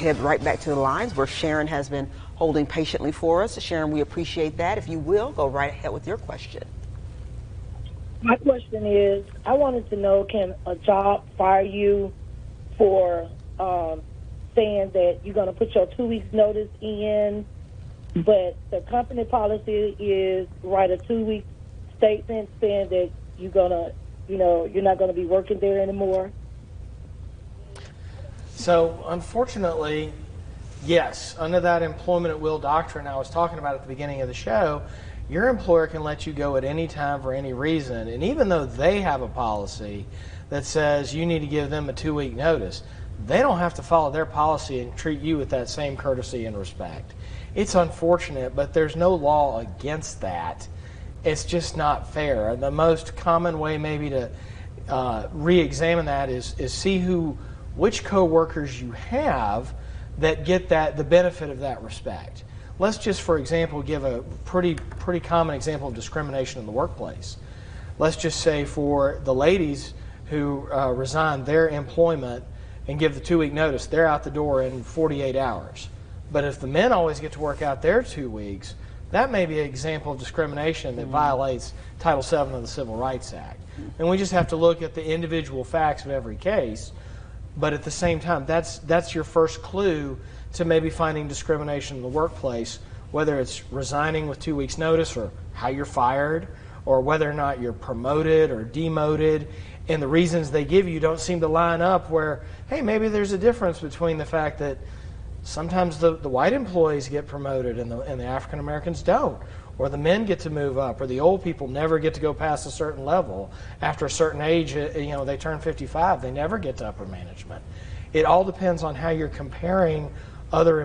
Head right back to the lines where Sharon has been holding patiently for us. Sharon, we appreciate that. If you will, go right ahead with your question. My question is, I wanted to know, can a job fire you for saying that you're going to put your 2 weeks notice in, but the company policy is write a 2 week statement saying that you're going to, you're not going to be working there anymore? So, unfortunately, yes, under that employment at will doctrine I was talking about at the beginning of the show, your employer can let you go at any time for any reason. And even though they have a policy that says you need to give them a 2 week notice, they don't have to follow their policy and treat you with that same courtesy and respect. It's unfortunate, but there's no law against that. It's just not fair. The most common way maybe to re-examine that is see which co-workers you have that get the benefit of that respect. Let's just, for example, give a pretty common example of discrimination in the workplace. Let's just say for the ladies who resign their employment and give the 2 week notice, they're out the door in 48 hours. But if the men always get to work out their 2 weeks, that may be an example of discrimination that violates Title VII of the Civil Rights Act. And we just have to look at the individual facts of every case. But at the same time, that's your first clue to maybe finding discrimination in the workplace, whether it's resigning with 2 weeks notice or how you're fired, or whether or not you're promoted or demoted, and the reasons they give you don't seem to line up where, hey, maybe there's a difference between the fact that sometimes the white employees get promoted and the African Americans don't, or the men get to move up, or the old people never get to go past a certain level. After a certain age, they turn 55, they never get to upper management. It all depends on how you're comparing other